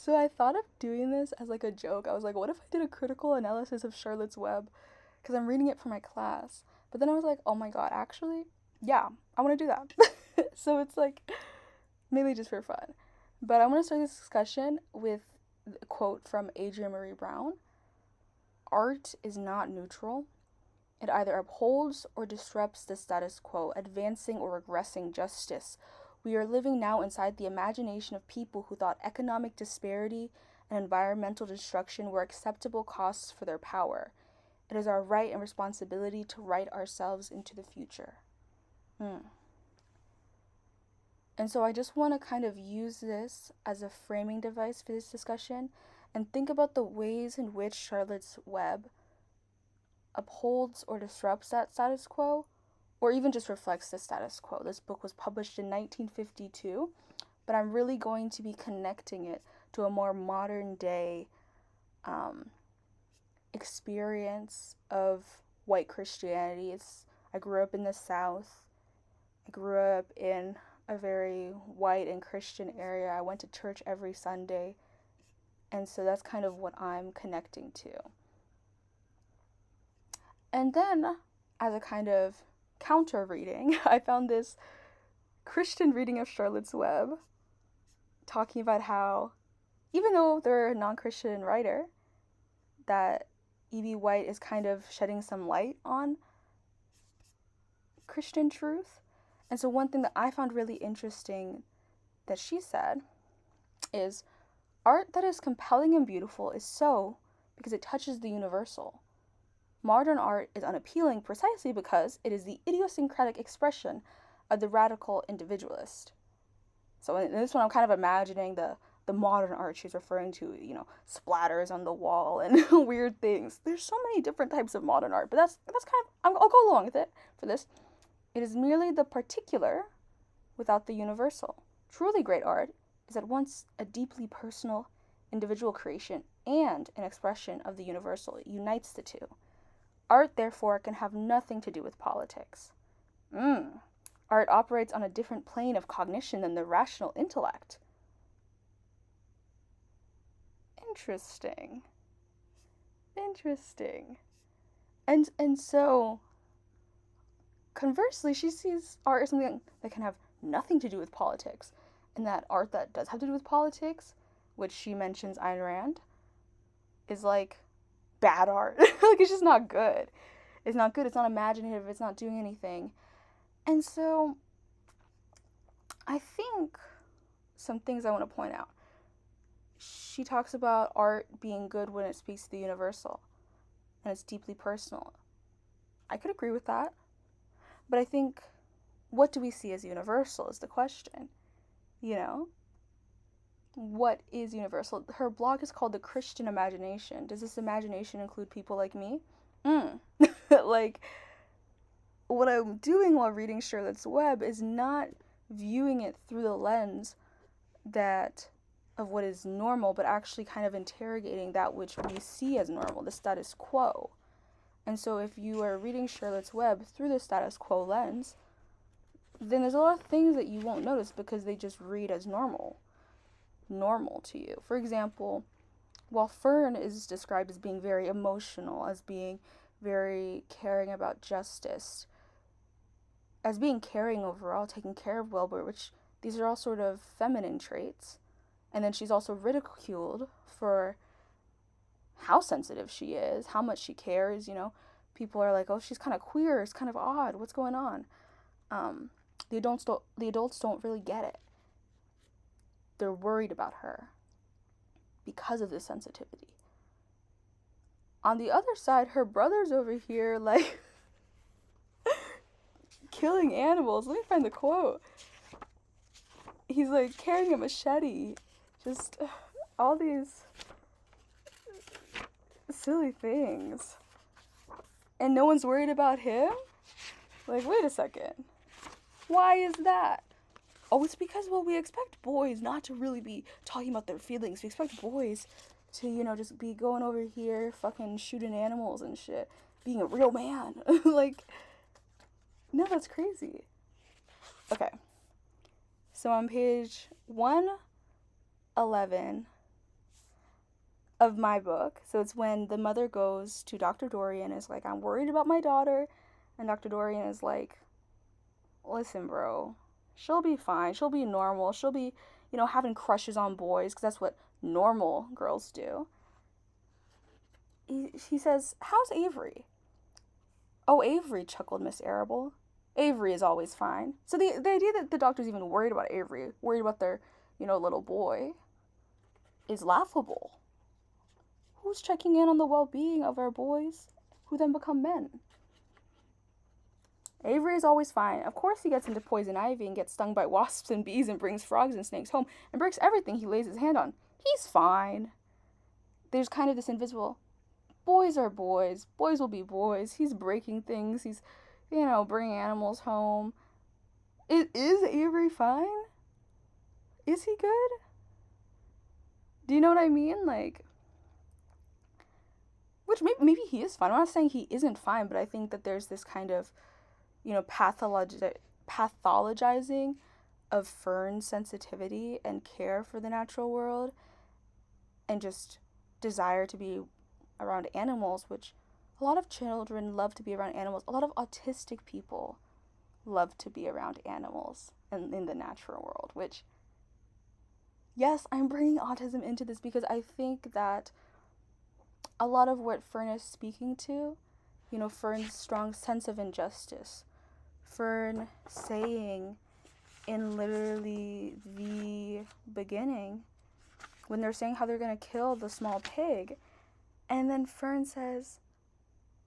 So I thought of doing this as like a joke. I was like, what if I did a critical analysis of Charlotte's Web? Because I'm reading it for my class. But then I was like, oh my god, actually, yeah, I want to do that. So it's like, mainly just for fun. But I want to start this discussion with a quote from Adrienne Marie Brown. Art is not neutral. It either upholds or disrupts the status quo, advancing or regressing justice. We are living now inside the imagination of people who thought economic disparity and environmental destruction were acceptable costs for their power. It is our right and responsibility to write ourselves into the future. And so I just want to kind of use this as a framing device for this discussion and think about the ways in which Charlotte's Web upholds or disrupts that status quo, or even just reflects the status quo. This book was published in 1952, but I'm really going to be connecting it to a more modern day experience of white Christianity. I grew up in the South. I grew up in a very white and Christian area. I went to church every Sunday, and so that's kind of what I'm connecting to. And then, as a kind of counter reading, I found this Christian reading of Charlotte's Web talking about how, even though they're a non-Christian writer, that E.B. White is kind of shedding some light on Christian truth. And so one thing that I found really interesting that she said is, art that is compelling and beautiful is so because it touches the universal. Modern art is unappealing precisely because it is the idiosyncratic expression of the radical individualist. So in this one, I'm kind of imagining the modern art she's referring to, splatters on the wall and weird things. There's so many different types of modern art, but that's kind of, I'll go along with it for this. It is merely the particular without the universal. Truly great art is at once a deeply personal, individual creation and an expression of the universal. It unites the two. Art, therefore, can have nothing to do with politics. Art operates on a different plane of cognition than the rational intellect. Interesting. And so, conversely, she sees art as something that can have nothing to do with politics. And that art that does have to do with politics, which she mentions Ayn Rand, is like bad art. Like, it's just not good. It's not good. It's not imaginative. It's not doing anything. And so, I think some things I want to point out. She talks about art being good when it speaks to the universal and it's deeply personal. I could agree with that. But I think, what do we see as universal is the question. What is universal? Her blog is called The Christian Imagination. Does this imagination include people like me? Like, what I'm doing while reading Charlotte's Web is not viewing it through the lens of what is normal, but actually kind of interrogating that which we see as normal, the status quo. And so if you are reading Charlotte's Web through the status quo lens, then there's a lot of things that you won't notice because they just read as normal to you. For example, while Fern is described as being very emotional, as being very caring about justice, as being caring overall, taking care of Wilbur, which these are all sort of feminine traits. And then she's also ridiculed for how sensitive she is, how much she cares, People are like, oh, she's kind of queer, it's kind of odd, what's going on? The adults don't really get it. They're worried about her because of this sensitivity. On the other side, her brother's over here, like, killing animals. Let me find the quote. He's, like, carrying a machete. Just all these silly things. And no one's worried about him? Like, wait a second. Why is that? Oh, it's because, we expect boys not to really be talking about their feelings. We expect boys to, just be going over here, fucking shooting animals and shit. Being a real man. Like, no, that's crazy. Okay. So on page 111 of my book. So it's when the mother goes to Dr. Dorian and is like, I'm worried about my daughter. And Dr. Dorian is like, listen, bro, she'll be fine. She'll be normal. She'll be, having crushes on boys because that's what normal girls do. He says, how's Avery? Oh, Avery, chuckled Miss Arable. Avery is always fine. So the idea that the doctor's even worried about Avery, worried about their, little boy, is laughable. Who's checking in on the well-being of our boys who then become men? Avery is always fine. Of course he gets into poison ivy and gets stung by wasps and bees and brings frogs and snakes home and breaks everything he lays his hand on. He's fine. There's kind of this invisible, boys are boys. Boys will be boys. He's breaking things. He's, bringing animals home. Is Avery fine? Is he good? Do you know what I mean? Like, which maybe he is fine. I'm not saying he isn't fine, but I think that there's this kind of, pathologizing of Fern's sensitivity and care for the natural world and just desire to be around animals, which a lot of children love to be around animals. A lot of autistic people love to be around animals and in the natural world, which, yes, I'm bringing autism into this because I think that a lot of what Fern is speaking to, Fern's strong sense of injustice, Fern saying in literally the beginning, when they're saying how they're going to kill the small pig, and then Fern says,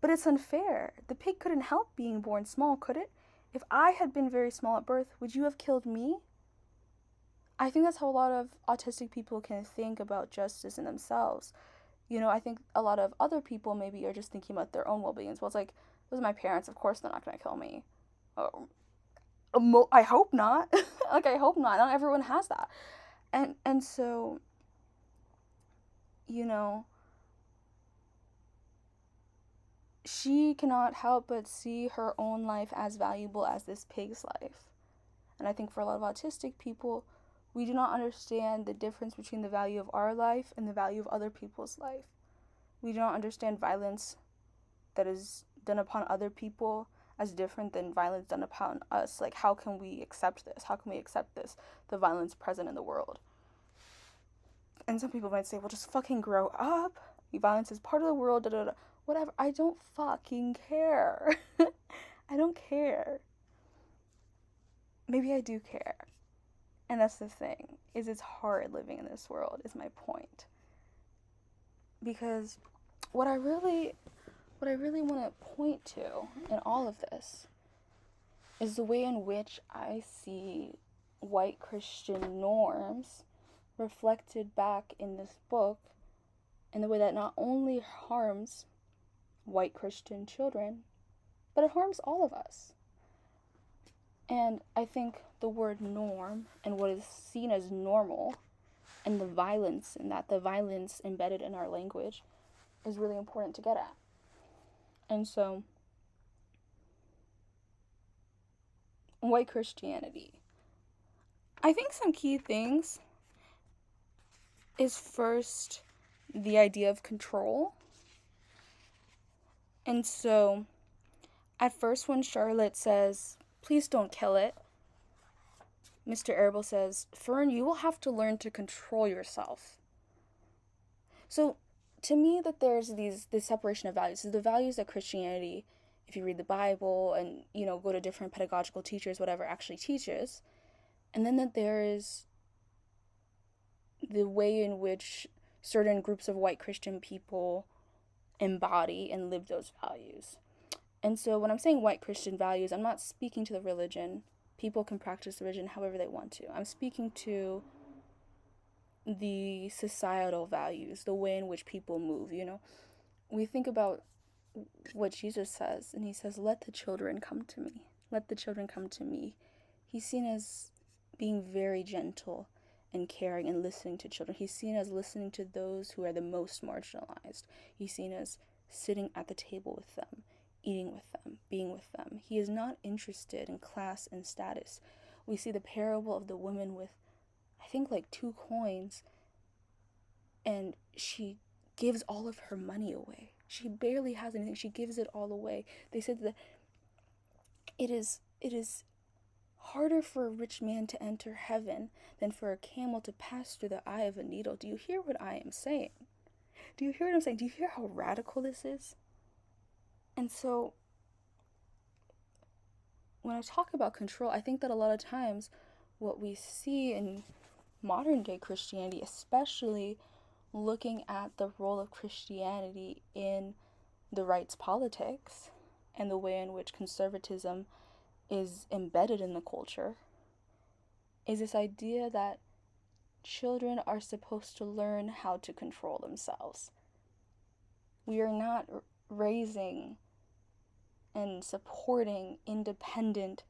but it's unfair. The pig couldn't help being born small, could it? If I had been very small at birth, would you have killed me? I think that's how a lot of autistic people can think about justice in themselves. I think a lot of other people maybe are just thinking about their own well-being as well. It's like, those are my parents, of course they're not going to kill me. I hope not. I hope not. Not everyone has that. And so, she cannot help but see her own life as valuable as this pig's life. And I think for a lot of autistic people, we do not understand the difference between the value of our life and the value of other people's life. We do not understand violence that is done upon other people as different than violence done upon us. Like, how can we accept this? How can we accept this, the violence present in the world? And some people might say, well, just fucking grow up. Violence is part of the world, da-da-da. Whatever. I don't fucking care. I don't care. Maybe I do care. And that's the thing, is it's hard living in this world, is my point. Because what I really want to point to in all of this is the way in which I see white Christian norms reflected back in this book in the way that not only harms white Christian children, but it harms all of us. And I think the word norm and what is seen as normal and the violence in that, the violence embedded in our language, is really important to get at. And so, white Christianity. I think some key things is first the idea of control. And so, at first when Charlotte says, please don't kill it, Mr. Arable says, Fern, you will have to learn to control yourself. So, to me, that there's this separation of values. So the values that Christianity, if you read the Bible and, go to different pedagogical teachers, whatever, actually teaches. And then that there is the way in which certain groups of white Christian people embody and live those values. And so when I'm saying white Christian values, I'm not speaking to the religion. People can practice the religion however they want to. I'm speaking to the societal values, the way in which people move, We think about what Jesus says, and he says, let the children come to me. Let the children come to me. He's seen as being very gentle and caring and listening to children. He's seen as listening to those who are the most marginalized. He's seen as sitting at the table with them, eating with them, being with them. He is not interested in class and status. We see the parable of the woman with, I think, 2 coins, and she gives all of her money away. She barely has anything. She gives it all away. They said that it is harder for a rich man to enter heaven than for a camel to pass through the eye of a needle. Do you hear what I am saying? Do you hear what I'm saying? Do you hear how radical this is? And so, when I talk about control, I think that a lot of times what we see in modern day Christianity, especially looking at the role of Christianity in the rights politics and the way in which conservatism is embedded in the culture, is this idea that children are supposed to learn how to control themselves. We are not raising and supporting independent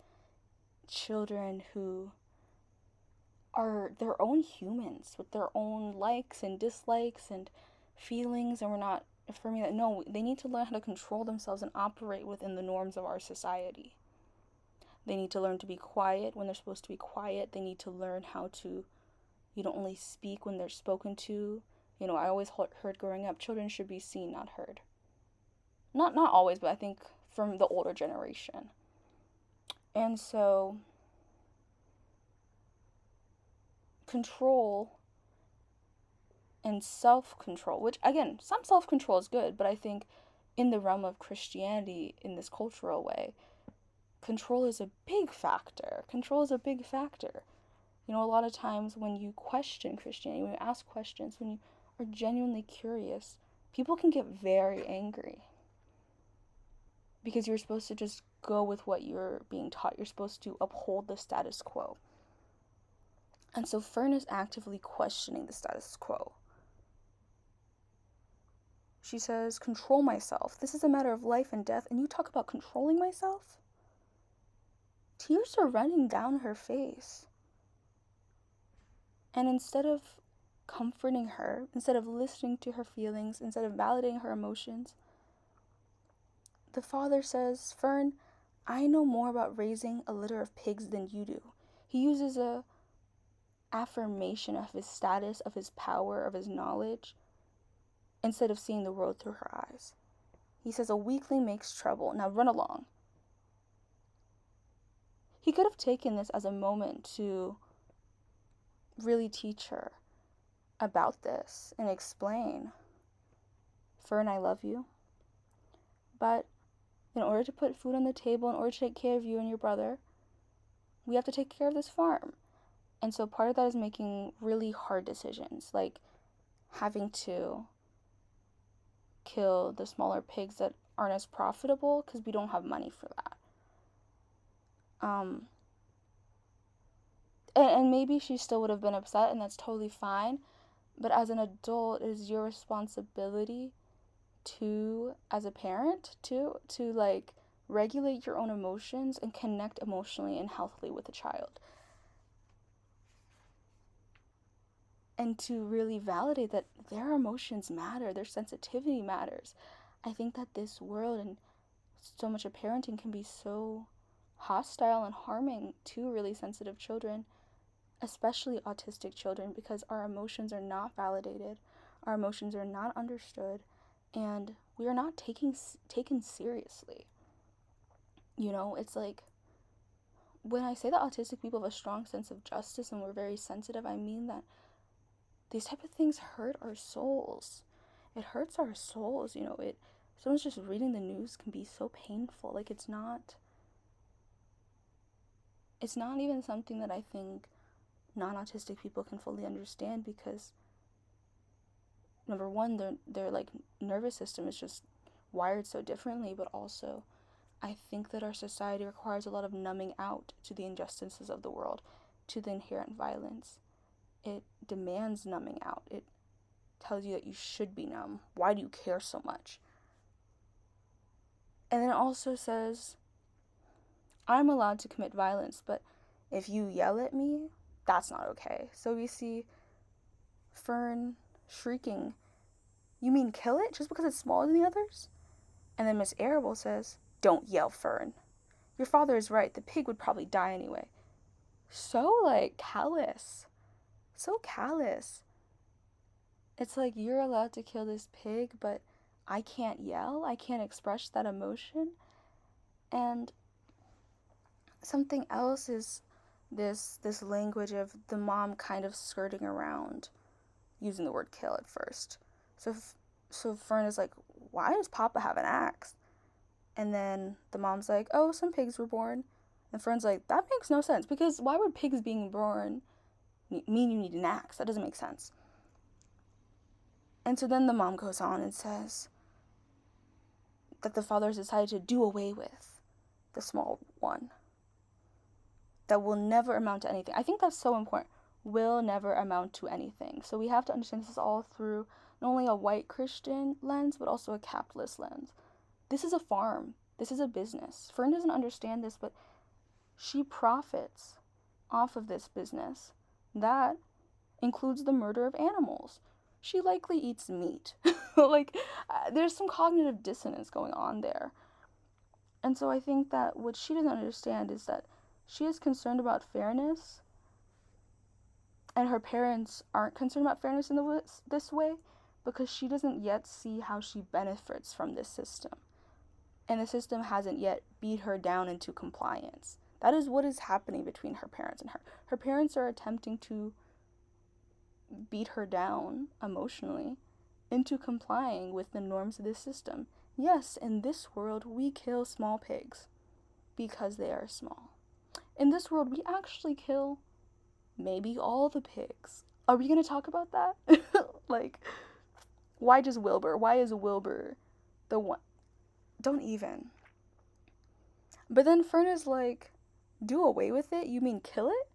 children who are their own humans with their own likes and dislikes and feelings, and we're not affirming that. No, they need to learn how to control themselves and operate within the norms of our society. They need to learn to be quiet when they're supposed to be quiet. They need to learn how to, only speak when they're spoken to. I always heard growing up, children should be seen, not heard. Not always, but I think from the older generation. And so, control and self-control, which, again, some self-control is good, but I think in the realm of Christianity, in this cultural way, control is a big factor. A lot of times when you question Christianity, when you ask questions, when you are genuinely curious, people can get very angry. Because you're supposed to just go with what you're being taught. You're supposed to uphold the status quo. And so Fern is actively questioning the status quo. She says, control myself. This is a matter of life and death, and you talk about controlling myself? Tears are running down her face. And instead of comforting her, instead of listening to her feelings, instead of validating her emotions, the father says, Fern, I know more about raising a litter of pigs than you do. He uses a affirmation of his status, of his power, of his knowledge, instead of seeing the world through her eyes. He says, a weakling makes trouble. Now run along. He could have taken this as a moment to really teach her about this and explain, Fern, I love you, but in order to put food on the table, in order to take care of you and your brother, we have to take care of this farm. And so part of that is making really hard decisions, like having to kill the smaller pigs that aren't as profitable because we don't have money for that. And maybe she still would have been upset, and that's totally fine. But as an adult, it is your responsibility to, as a parent, to regulate your own emotions and connect emotionally and healthily with a child. And to really validate that their emotions matter, their sensitivity matters. I think that this world and so much of parenting can be so hostile and harming to really sensitive children, especially autistic children, because our emotions are not validated, our emotions are not understood, and we are not taken seriously. It's like, when I say that autistic people have a strong sense of justice and we're very sensitive, I mean that these type of things hurt our souls. It hurts our souls, someone's just reading the news can be so painful. Like, it's not even something that I think non-autistic people can fully understand, because number one, their like nervous system is just wired so differently, but also I think that our society requires a lot of numbing out to the injustices of the world, to the inherent violence. It demands numbing out. It tells you that you should be numb. Why do you care so much? And then it also says, I'm allowed to commit violence, but if you yell at me, that's not okay. So we see Fern shrieking, you mean kill it just because it's smaller than the others? And then Miss Arable says, don't yell, Fern. Your father is right. The pig would probably die anyway. So, callous. So callous. It's like, you're allowed to kill this pig, but I can't yell, I can't express that emotion. And something else is this language of the mom kind of skirting around using the word kill at first. So Fern is like, why does Papa have an axe? And then the mom's like, oh, some pigs were born. And Fern's like, that makes no sense, because why would pigs being born mean you need an axe? That doesn't make sense. And so then the mom goes on and says that the father has decided to do away with the small one. That will never amount to anything. I think that's so important. Will never amount to anything. So we have to understand this is all through not only a white Christian lens, but also a capitalist lens. This is a farm. This is a business. Fern doesn't understand this, but she profits off of this business. That includes the murder of animals. She likely eats meat. There's some cognitive dissonance going on there. And so I think that what she doesn't understand is that she is concerned about fairness, and her parents aren't concerned about fairness in this way, because she doesn't yet see how she benefits from this system. And the system hasn't yet beat her down into compliance. That is what is happening between her parents and her. Her parents are attempting to beat her down emotionally into complying with the norms of this system. Yes, in this world, we kill small pigs because they are small. In this world, we actually kill maybe all the pigs. Are we going to talk about that? Why just Wilbur? Why is Wilbur the one? Don't even. But then Fern is like, do away with it? You mean kill it?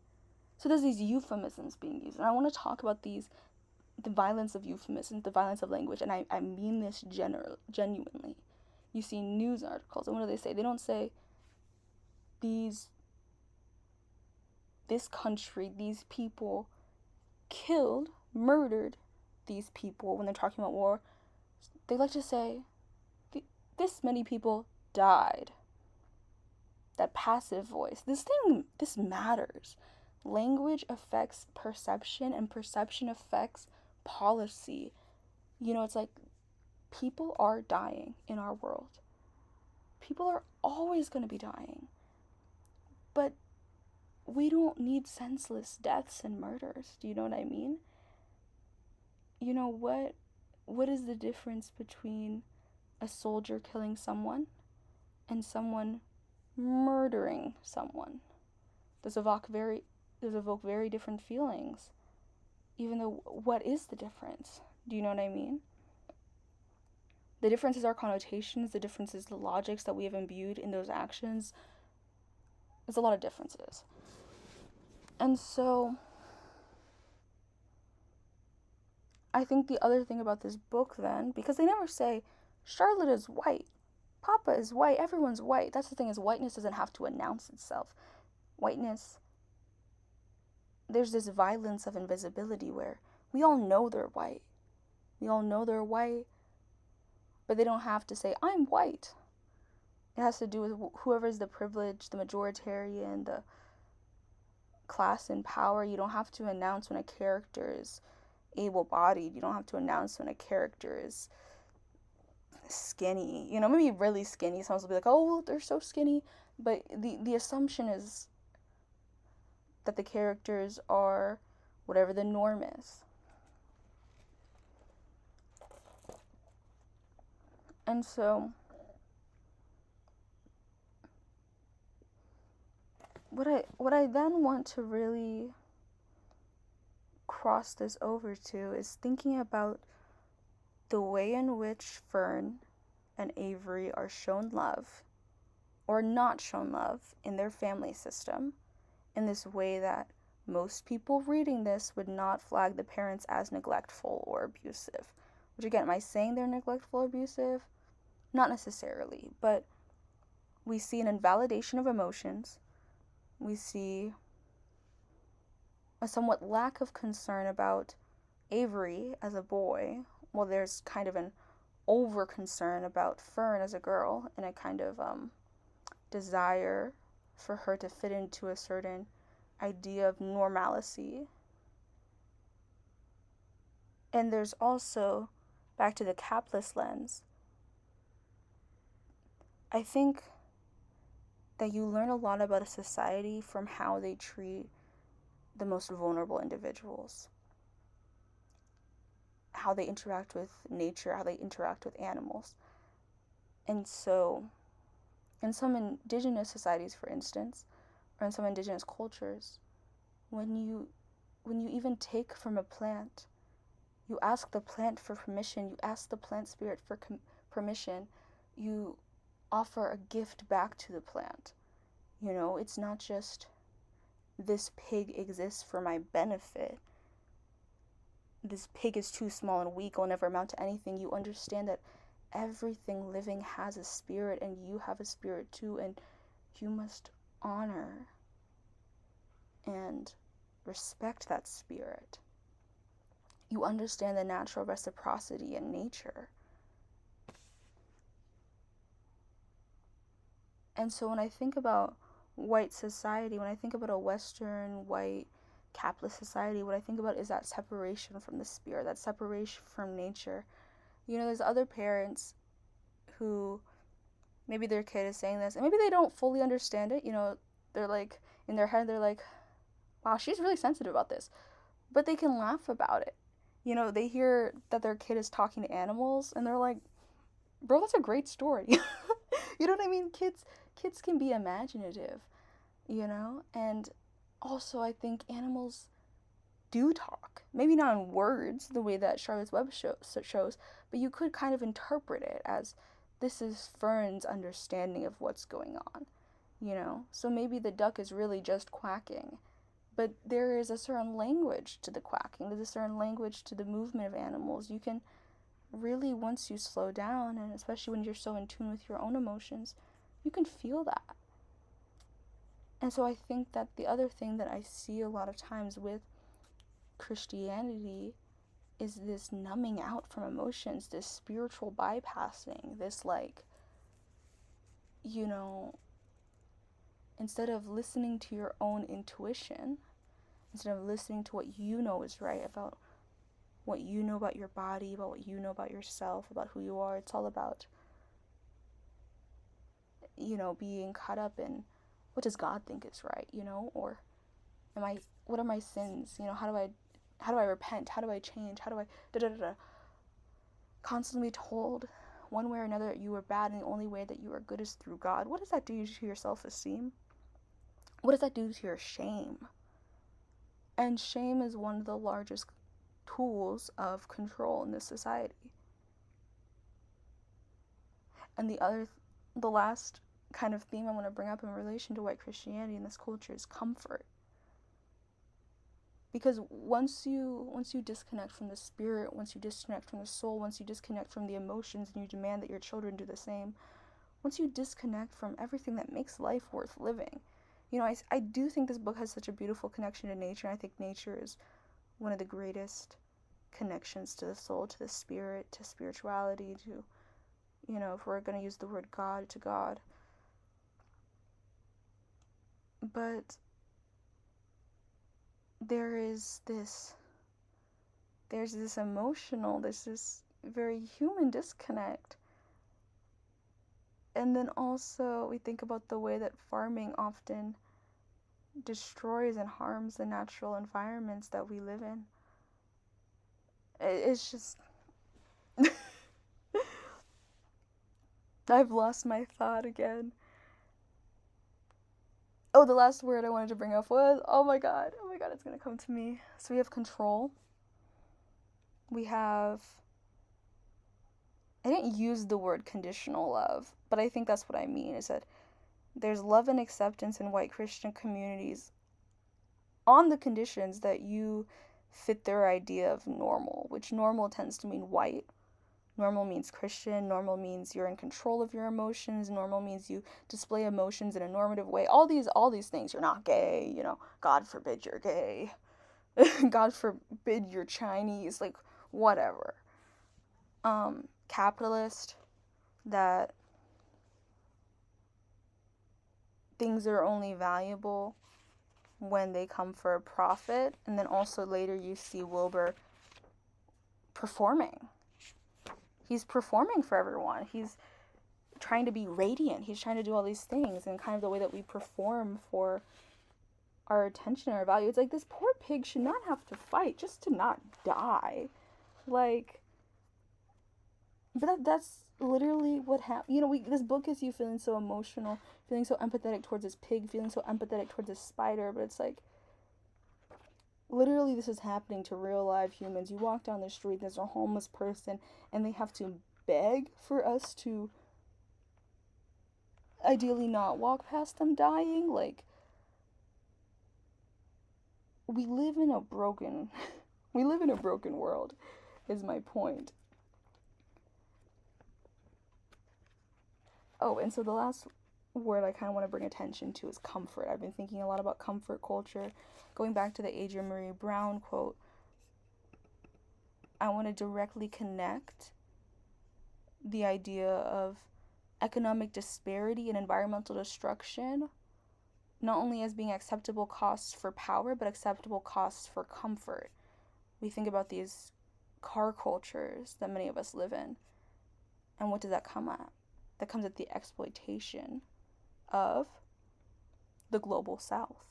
So there's these euphemisms being used. And I want to talk about the violence of euphemisms, the violence of language. And I mean this genuinely. You see news articles, and what do they say? They don't say this country, these people killed, murdered these people when they're talking about war. They like to say, this many people died. That passive voice. This matters. Language affects perception, and perception affects policy. It's like, people are dying in our world. People are always going to be dying. But we don't need senseless deaths and murders. Do you know what I mean? What is the difference between a soldier killing someone and someone murdering someone? Those evoke very different feelings. Even though, what is the difference? Do you know what I mean? The difference is our connotations. The difference is the logics that we have imbued in those actions. There's a lot of differences. And so I think the other thing about this book then, because they never say Charlotte is white, Papa is white, everyone's white. That's the thing, is whiteness doesn't have to announce itself. Whiteness, there's this violence of invisibility where we all know they're white. We all know they're white, but they don't have to say, I'm white. It has to do with whoever's the privileged, the majoritarian, the class in power. You don't have to announce when a character is able-bodied. You don't have to announce when a character is skinny. Maybe really skinny. Someone will be like, oh, they're so skinny. But the assumption is that the characters are whatever the norm is. And so what I then want to really cross this over to is thinking about the way in which Fern and Avery are shown love or not shown love in their family system, in this way that most people reading this would not flag the parents as neglectful or abusive. Which, again, am I saying they're neglectful or abusive? Not necessarily, but we see an invalidation of emotions. We see a somewhat lack of concern about Avery as a boy, while there's kind of an over concern about Fern as a girl, and a kind of desire for her to fit into a certain idea of normalcy. And there's also, back to the capitalist lens, I think that you learn a lot about a society from how they treat the most vulnerable individuals, how they interact with nature, how they interact with animals. And so, in some indigenous societies, for instance, or in some indigenous cultures, when you even take from a plant, you ask the plant for permission, you ask the plant spirit for permission, you offer a gift back to the plant. You know, it's not just this pig exists for my benefit. This pig is too small and weak, will never amount to anything. You understand that everything living has a spirit and you have a spirit too, and you must honor and respect that spirit. You understand the natural reciprocity in nature. And so when I think about white society, when I think about a Western white capitalist society, what I think about is that separation from the spirit, that separation from nature. You know, there's other parents who maybe their kid is saying this and maybe they don't fully understand it. You know, they're like, in their head, they're like, wow, she's really sensitive about this. But they can laugh about it. You know, they hear that their kid is talking to animals and they're like, bro, that's a great story. You know what I mean? Kids can be imaginative, you know? And also I think animals do talk. Maybe not in words, the way that Charlotte's Web shows, but you could kind of interpret it as this is Fern's understanding of what's going on, you know? So maybe the duck is really just quacking, but there is a certain language to the quacking. There's a certain language to the movement of animals. You can really, once you slow down, and especially when you're so in tune with your own emotions, you can feel that. And so I think that the other thing that I see a lot of times with Christianity is this numbing out from emotions, this spiritual bypassing, this like, you know, instead of listening to your own intuition, instead of listening to what you know is right about what you know about your body, about what you know about yourself, about who you are, it's all about, you know, being caught up in what does God think is right, you know, or what are my sins, you know, how do I repent, how do I change, how do I constantly told one way or another that you are bad and the only way that you are good is through God. What does that do to your self-esteem? What does that do to your shame? And shame is one of the largest tools of control in this society. And the last kind of theme I want to bring up in relation to white Christianity in this culture is comfort. Because once you disconnect from the spirit, once you disconnect from the soul, once you disconnect from the emotions and you demand that your children do the same, once you disconnect from everything that makes life worth living, you know, I do think this book has such a beautiful connection to nature. And I think nature is one of the greatest connections to the soul, to the spirit, to spirituality, to, you know, if we're going to use the word God, to God. But there's this emotional, there's this very human disconnect. And then also we think about the way that farming often destroys and harms the natural environments that we live in. It's just I've lost my thought again. Oh, the last word I wanted to bring up was, oh my god, it's gonna come to me. So we have control. We have, I didn't use the word conditional love, but I think that's what I mean, is that there's love and acceptance in white Christian communities on the conditions that you fit their idea of normal, which normal tends to mean white. Normal means Christian. Normal means you're in control of your emotions. Normal means you display emotions in a normative way. All these things. You're not gay, you know. God forbid you're gay. God forbid you're Chinese. Like, whatever. Capitalist, that things are only valuable when they come for a profit. And then also later you see Wilbur performing. He's performing for everyone. He's trying to be radiant. He's trying to do all these things, and kind of the way that we perform for our attention, our value. It's like, this poor pig should not have to fight just to not die. Like, but that's literally what happened. You know, this book is you feeling so emotional, feeling so empathetic towards this pig, feeling so empathetic towards this spider, but it's like, literally this is happening to real live humans. You walk down the street, there's a homeless person, and they have to beg for us to ideally not walk past them dying. Like, we live in a broken world, is my point. Oh, and so the last word I kind of want to bring attention to is comfort. I've been thinking a lot about comfort culture. Going back to the Adrienne Marie Brown quote, I want to directly connect the idea of economic disparity and environmental destruction not only as being acceptable costs for power, but acceptable costs for comfort. We think about these car cultures that many of us live in, and what does that come at? That comes at the exploitation of the global south.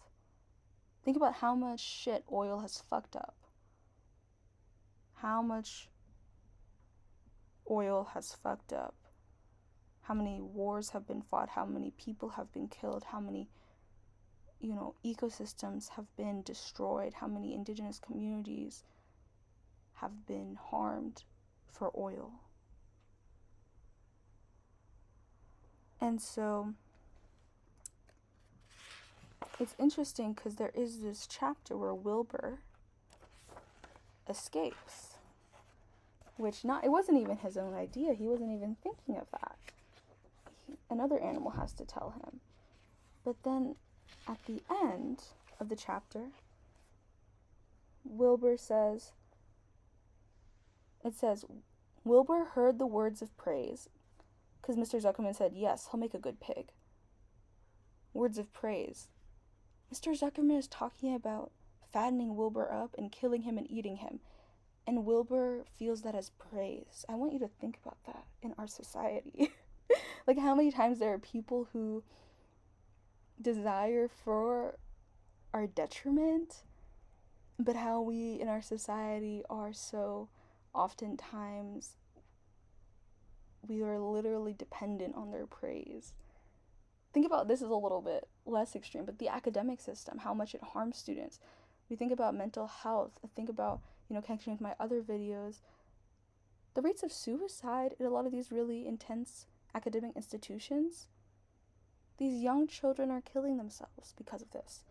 Think about how much shit oil has fucked up. How much oil has fucked up. How many wars have been fought, how many people have been killed, how many, ecosystems have been destroyed, how many indigenous communities have been harmed for oil. And so it's interesting because there is this chapter where Wilbur escapes, it wasn't even his own idea. He wasn't even thinking of that. Another animal has to tell him. But then at the end of the chapter, Wilbur says, Wilbur heard the words of praise, because Mr. Zuckerman said, yes, he'll make a good pig. Words of praise. Mr. Zuckerman is talking about fattening Wilbur up and killing him and eating him. And Wilbur feels that as praise. I want you to think about that in our society. Like, how many times there are people who desire for our detriment, but how we in our society are so oftentimes, we are literally dependent on their praise. Think about this is a little bit less extreme, but the academic system, how much it harms students. We think about mental health. I think about, connecting with my other videos. The rates of suicide in a lot of these really intense academic institutions, these young children are killing themselves because of this.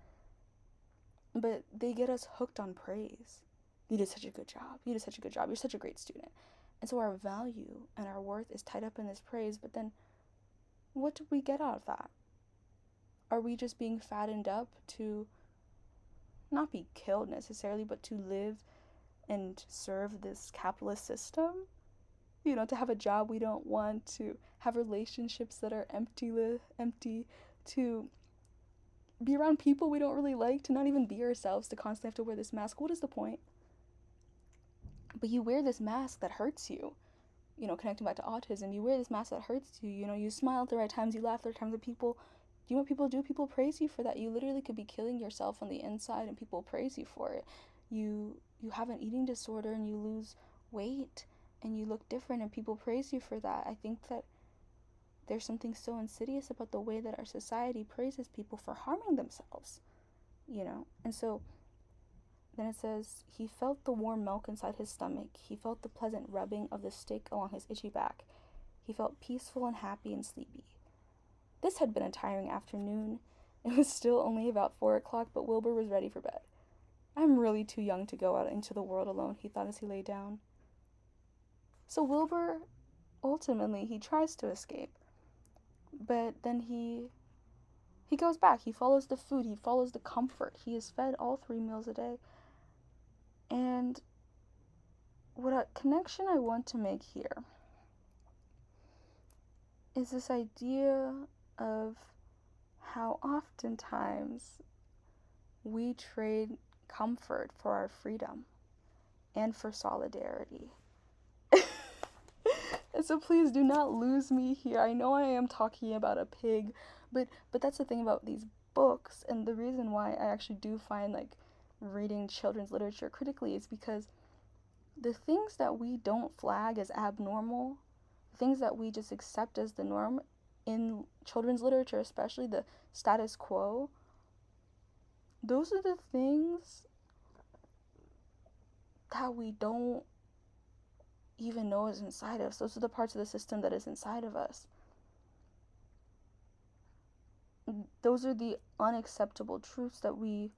But they get us hooked on praise. You did such a good job. You did such a good job. You're such a great student. And so our value and our worth is tied up in this praise, but then what do we get out of that? Are we just being fattened up to not be killed necessarily, but to live and serve this capitalist system? To have a job we don't want, to have relationships that are empty, to be around people we don't really like, to not even be ourselves, to constantly have to wear this mask. What is the point? But you wear this mask that hurts you. Connecting back to autism, you wear this mask that hurts you. You smile at the right times, you laugh at the right times, and people, do you know what people do? People praise you for that. You literally could be killing yourself on the inside and people praise you for it. You have an eating disorder and you lose weight and you look different and people praise you for that. I think that there's something so insidious about the way that our society praises people for harming themselves, And so then it says, he felt the warm milk inside his stomach. He felt the pleasant rubbing of the stick along his itchy back. He felt peaceful and happy and sleepy. This had been a tiring afternoon. It was still only about 4 o'clock, but Wilbur was ready for bed. I'm really too young to go out into the world alone, he thought as he lay down. So Wilbur, ultimately, he tries to escape. But then he goes back. He follows the food. He follows the comfort. He is fed all 3 meals a day. And what a connection I want to make here is this idea of how oftentimes we trade comfort for our freedom and for solidarity. So please do not lose me here. I know I am talking about a pig, but that's the thing about these books, and the reason why I actually do find like reading children's literature critically is because the things that we don't flag as abnormal, things that we just accept as the norm in children's literature, especially the status quo, those are the things that we don't even know is inside us. Those are the parts of the system that is inside of us. Those are the unacceptable truths that we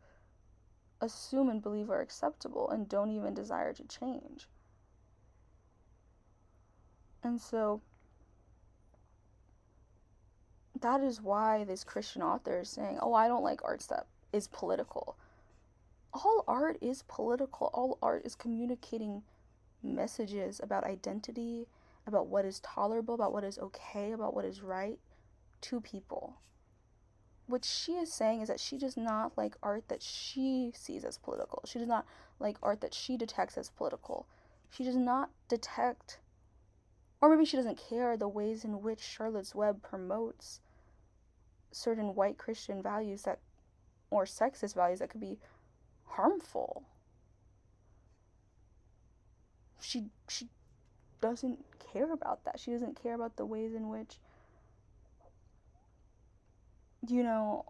assume and believe are acceptable and don't even desire to change. And so that is why this Christian author is saying, oh, I don't like art that is political. All art is political. All art is communicating messages about identity, about what is tolerable, about what is okay, about what is right to people. What she is saying is that she does not like art that she sees as political. She does not like art that she detects as political. She does not detect, or maybe she doesn't care, the ways in which Charlotte's Web promotes certain white Christian values that, or sexist values that could be harmful. She doesn't care about that. She doesn't care about the ways in which, you know,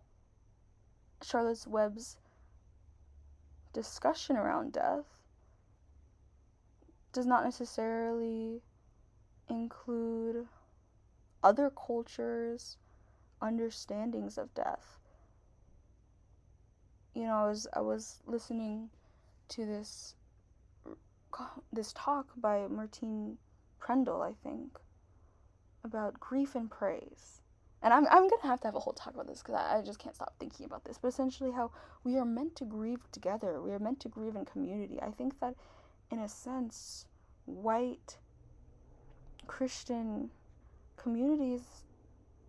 Charlotte's Web's discussion around death does not necessarily include other cultures' understandings of death. You know, I was listening to this talk by Martine Prendel, I think, about grief and praise. And I'm going to have a whole talk about this because I just can't stop thinking about this. But essentially how we are meant to grieve together. We are meant to grieve in community. I think that, in a sense, white Christian communities,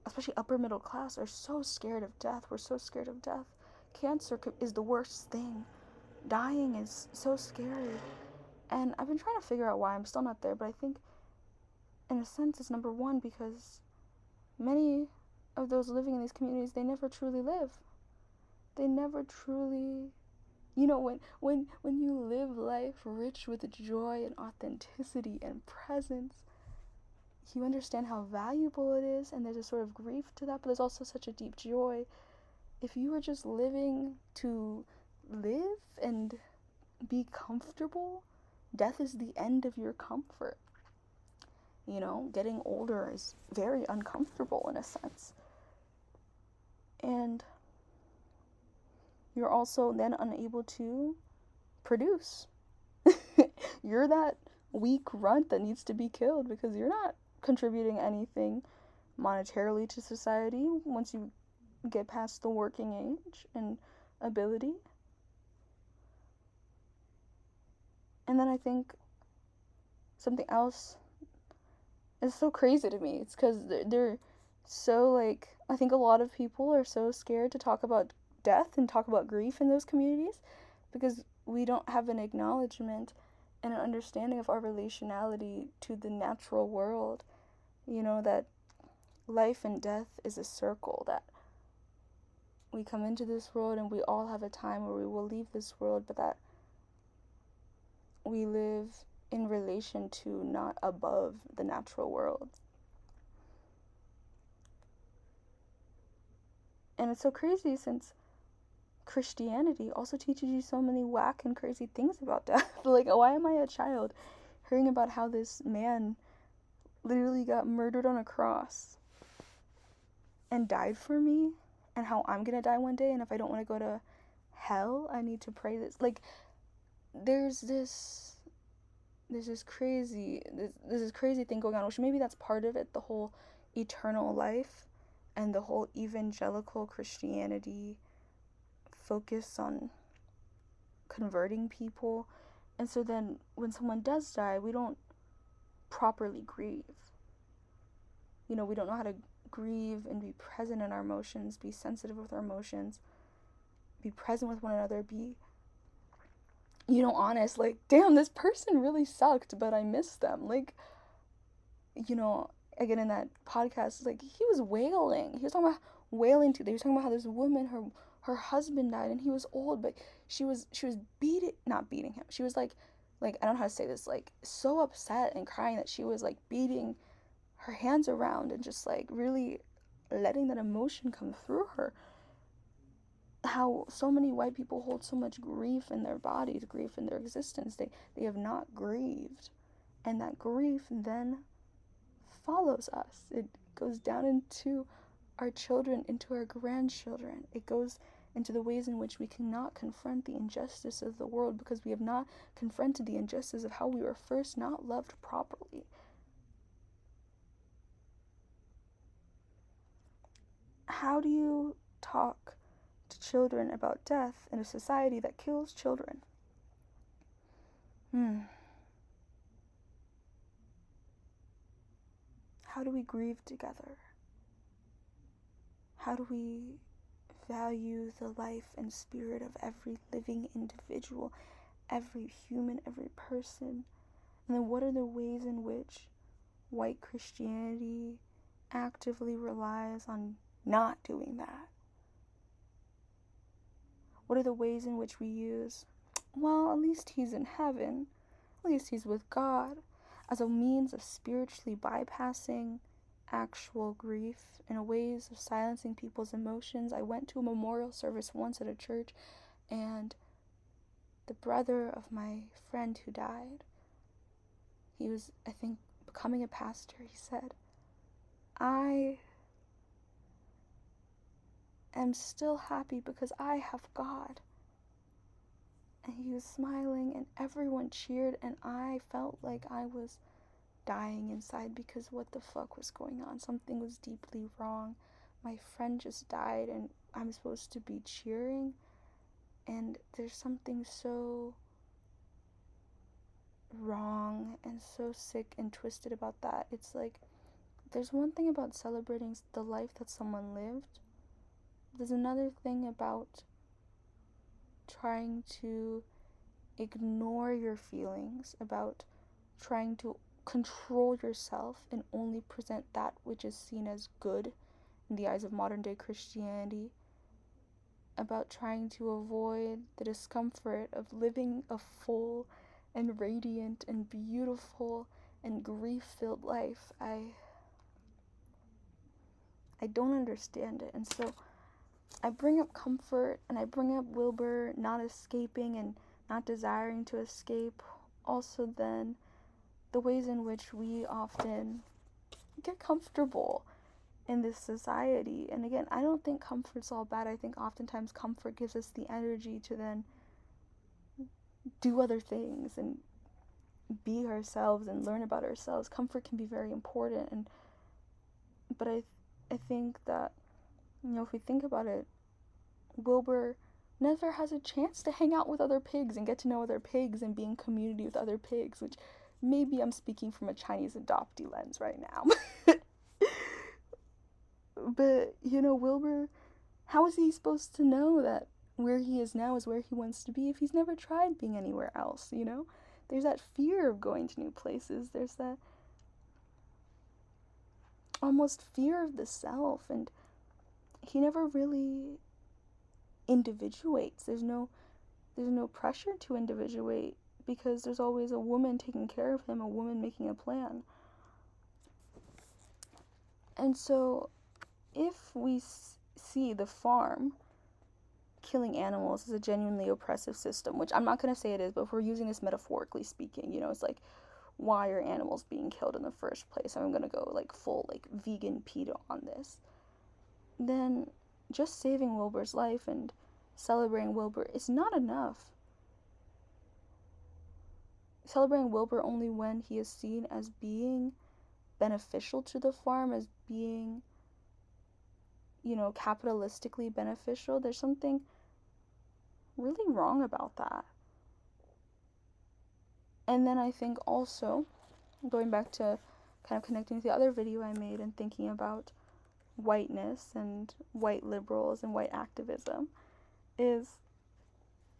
especially upper middle class, are so scared of death. We're so scared of death. Cancer is the worst thing. Dying is so scary. And I've been trying to figure out why I'm still not there, but I think, in a sense, it's number one, because many of those living in these communities, they never truly live. They never truly, you know, when you live life rich with joy and authenticity and presence, you understand how valuable it is, and there's a sort of grief to that, but there's also such a deep joy. If you are just living to live and be comfortable, death is the end of your comfort. You know, getting older is very uncomfortable in a sense. And you're also then unable to produce. You're that weak runt that needs to be killed because you're not contributing anything monetarily to society once you get past the working age and ability. And then I think something else is so crazy to me. It's because they're so, like, I think a lot of people are so scared to talk about death and talk about grief in those communities because we don't have an acknowledgement and an understanding of our relationality to the natural world. You know, that life and death is a circle, that we come into this world and we all have a time where we will leave this world, but that we live in relation to, not above, the natural world. And it's so crazy since Christianity also teaches you so many whack and crazy things about death. Like, why am I a child hearing about how this man literally got murdered on a cross and died for me, and how I'm gonna die one day, and if I don't want to go to hell, I need to pray this. Like, there's this crazy thing going on, which maybe that's part of it, the whole eternal life and the whole evangelical Christianity focus on converting people. And so then when someone does die, we don't properly grieve. You know, we don't know how to grieve and be present in our emotions, be sensitive with our emotions, be present with one another, be, you know, honest. Like, damn, this person really sucked, but I miss them. Like, you know, again in that podcast, like he was wailing. He was talking about wailing too. They were talking about how this woman, her husband died and he was old, but she was beating, not beating him. She was like I don't know how to say this, like so upset and crying that she was like beating her hands around and just like really letting that emotion come through her. How so many white people hold so much grief in their bodies, grief in their existence. They have not grieved. And that grief then follows us. It goes down into our children, into our grandchildren. It goes into the ways in which we cannot confront the injustice of the world because we have not confronted the injustice of how we were first not loved properly. How do you talk to children about death in a society that kills children? How do we grieve together? How do we value the life and spirit of every living individual, every human, every person? And then what are the ways in which white Christianity actively relies on not doing that? What are the ways in which we use, well, at least he's in heaven, at least he's with God, as a means of spiritually bypassing actual grief and ways of silencing people's emotions? I went to a memorial service once at a church, and the brother of my friend who died, he was, I think, becoming a pastor. He said, I am still happy because I have God. And he was smiling and everyone cheered, and I felt like I was dying inside because what the fuck was going on? Something was deeply wrong. My friend just died and I'm supposed to be cheering, and there's something so wrong and so sick and twisted about that. It's like, there's one thing about celebrating the life that someone lived. There's another thing about trying to ignore your feelings, about trying to control yourself and only present that which is seen as good in the eyes of modern day Christianity, about trying to avoid the discomfort of living a full and radiant and beautiful and grief-filled life. I don't understand it. And so I bring up comfort and I bring up Wilbur not escaping and not desiring to escape. Also then the ways in which we often get comfortable in this society. And again, I don't think comfort's all bad. I think oftentimes comfort gives us the energy to then do other things and be ourselves and learn about ourselves. Comfort can be very important, but I think that, you know, if we think about it, Wilbur never has a chance to hang out with other pigs and get to know other pigs and be in community with other pigs, which maybe I'm speaking from a Chinese adoptee lens right now. But, you know, Wilbur, how is he supposed to know that where he is now is where he wants to be if he's never tried being anywhere else, you know? There's that fear of going to new places. There's that almost fear of the self, and he never really individuates. There's no pressure to individuate because there's always a woman taking care of him, a woman making a plan. And so if we see the farm killing animals as a genuinely oppressive system, which I'm not going to say it is, but if we're using this metaphorically speaking, you know, it's like, why are animals being killed in the first place? I'm going to go like full like vegan PETA on this. Then just saving Wilbur's life and celebrating Wilbur is not enough. Celebrating Wilbur only when he is seen as being beneficial to the farm, as being, you know, capitalistically beneficial. There's something really wrong about that. And then I think also, going back to kind of connecting to the other video I made and thinking about whiteness and white liberals and white activism, is,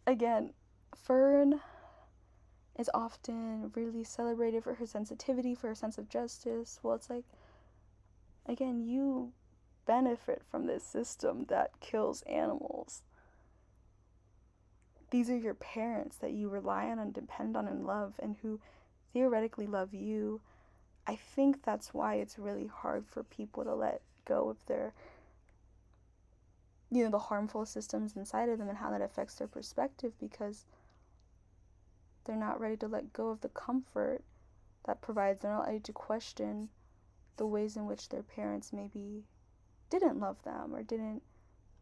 again, Fern is often really celebrated for her sensitivity, for her sense of justice. Well, it's like, again, you benefit from this system that kills animals. These are your parents that you rely on and depend on and love, and who theoretically love you. I think that's why it's really hard for people to let go of their, the harmful systems inside of them and how that affects their perspective, because they're not ready to let go of the comfort that provides. They're not ready to question the ways in which their parents maybe didn't love them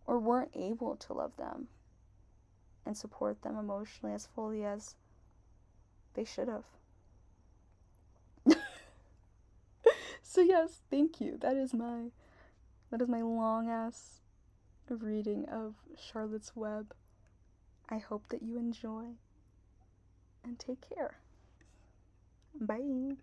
or weren't able to love them and support them emotionally as fully as they should have. So yes, thank you. That is my long ass reading of Charlotte's Web. I hope that you enjoy and take care. Bye.